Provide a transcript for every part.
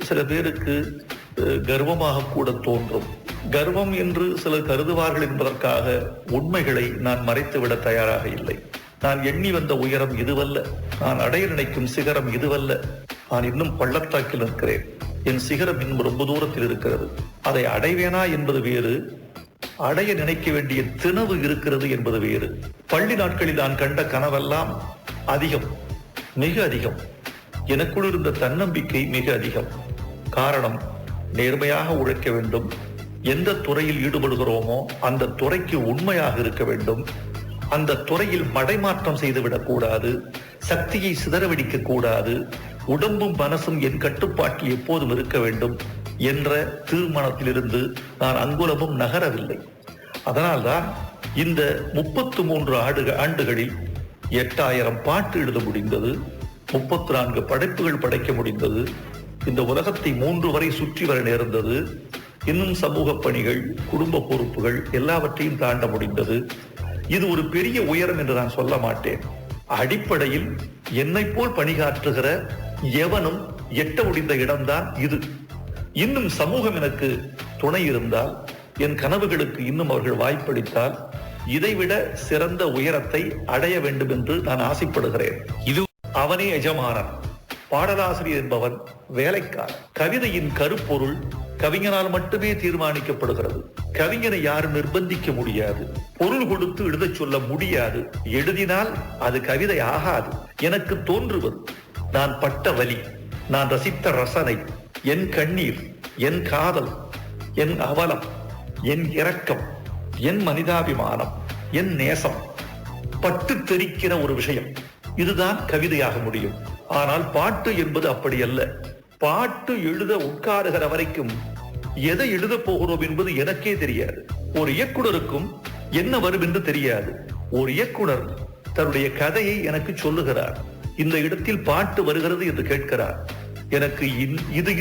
சில பேருக்கு கர்வமாக கூட தோன்றும். கர்வம் என்று சிலர் கருதுவார்கள் என்பதற்காக உண்மைகளை நான் மறைத்துவிட தயாராக இல்லை. நான் எண்ணி வந்த உயரம் இதுவல்ல, நான் அடைய நினைக்கும் சிகரம் இதுவல்ல. நான் இன்னும் பள்ளத்தாக்கில் நிற்கிறேன். என் சிகரம் இன்னும் ரொம்ப தூரத்தில் இருக்கிறது. அதை அடைவேனா என்பது வேறு, அடைய நினைக்க வேண்டிய திணவு இருக்கிறது என்பது வேறு. பள்ளி நாட்களில் நான் கண்ட கனவெல்லாம் அதிகம், மிக அதிகம். எனக்குள் இருந்த தன்னம்பிக்கை மிக அதிகம். காரணம், நேர்மையாக உழைக்க வேண்டும், எந்த துறையில் ஈடுபடுகிறோமோ அந்த துறைக்கு உண்மையாக இருக்க வேண்டும், அந்த துறையில் மடைமாற்றம் செய்துவிடக் கூடாது, சக்தியை சிதறவடிக்க கூடாது, உடம்பும் மனசும் என் கட்டுப்பாட்டில் எப்போதும் இருக்க வேண்டும் என்ற தீர்மானத்திலிருந்து நான் அங்குலமும் நகரவில்லை. அதனால்தான் இந்த 33 ஆண்டுகளில் 8000 பாட்டு எழுத முடிந்தது, 34 படைப்புகள் படைக்க முடிந்தது, இந்த உலகத்தை 3 வரை சுற்றி வர நேர்ந்தது, இன்னும் சமூக பணிகள், குடும்ப பொறுப்புகள் எல்லாவற்றையும் தாண்ட முடிந்தது. இது ஒரு பெரிய உயரம் என்று நான் சொல்ல மாட்டேன். அடிப்படையில் என்னை போல் பணியாற்றுகிற எவனும் எட்ட முடிந்த இடம்தான் இது. இன்னும் சமூகம் எனக்கு துணை இருந்தால், என் கனவுகளுக்கு இன்னும் அவர்கள் வாய்ப்பளித்தால், இதைவிட சிறந்த உயரத்தை அடைய வேண்டும் என்று நான் ஆசைப்படுகிறேன். இது அவனே எஜமானன், பாடலாசிரியர் என்பவன் வேலைக்காரன். கவிதையின் கருப்பொருள் கவிஞனால் மட்டுமே தீர்மானிக்கப்படுகிறது. கவிஞனை யாரும் நிர்பந்திக்க முடியாது, பொருள் கொடுத்து எழுதச் சொல்ல முடியாது. எழுதினால் அது கவிதை ஆகாது. எனக்கு தோன்றுவது, நான் பட்ட வலி, நான் ரசித்த ரசனை, என் கண்ணீர், என் காதல், என் அவலம், என் இரக்கம், என் மனிதாபிமானம், என் நேசம் பட்டு தெரிக்கிற ஒரு விஷயம், இதுதான் கவிதையாக முடியும். ஆனால் பாட்டு என்பது அப்படி அல்ல. பாட்டு எழுத உட்காருகிற வரைக்கும் எதை எழுத போகிறோம் என்பது எனக்கே தெரியாது. ஒரு இயக்குனருக்கும் என்ன வரும் என்று தெரியாது. ஒரு இயக்குனர் தன்னுடைய கதையை எனக்கு சொல்லுகிறார். இந்த இடத்தில் பாட்டு வருகிறது என்று கேட்கிறார். எனக்கு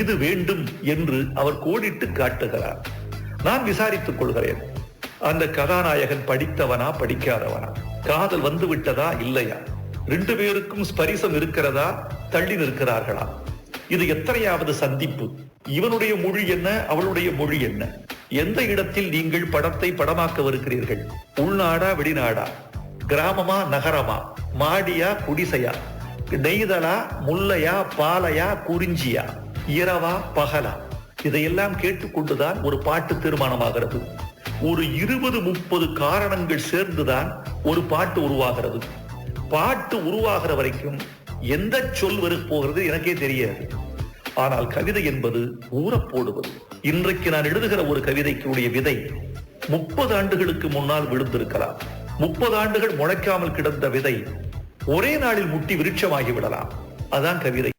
இது வேண்டும் என்று அவர் கோடிட்டு காட்டுகிறார். நான் விசாரித்துக் கொள்கிறேன், அந்த கதாநாயகன் படித்தவனா படிக்காதவனா, காதல் வந்து விட்டதா இல்லையா, 2 பேருக்கும் ஸ்பரிசம் இருக்கிறதா, தள்ளி நிற்கிறார்களா, இது எத்தனையாவது சந்திப்பு, இவனுடைய மொழி என்ன, அவளுடைய மொழி என்ன, எந்த இடத்தில் நீங்கள் படத்தை படமாக்கவிருக்கிறீர்கள், உள்நாடா வெளிநாடா, கிராமமா நகரமா, மாடியா குடிசையா, நெய்தலா முல்லையா பாலையா குறிஞ்சியா, இரவா பகலா, இதையெல்லாம் கேட்டுக்கொண்டுதான் ஒரு பாட்டு தீர்மானமாகிறது. ஒரு 20-30 காரணங்கள் சேர்ந்துதான் ஒரு பாட்டு உருவாகிறது. பாட்டு உருவாகிற வரைக்கும் எந்த சொல் வரப்போகிறது எனக்கே தெரியாது. ஆனால் கவிதை என்பது ஊறப்போடுவது. இன்றைக்கு நான் எழுதுகிற ஒரு கவிதைக்குடைய விதை 30 ஆண்டுகளுக்கு முன்னால் விழுந்திருக்கலாம். 30 ஆண்டுகள் முளைக்காமல் கிடந்த விதை ஒரே நாளில் முட்டி விருட்சமாகி விடலாம். அதான் கவிதை.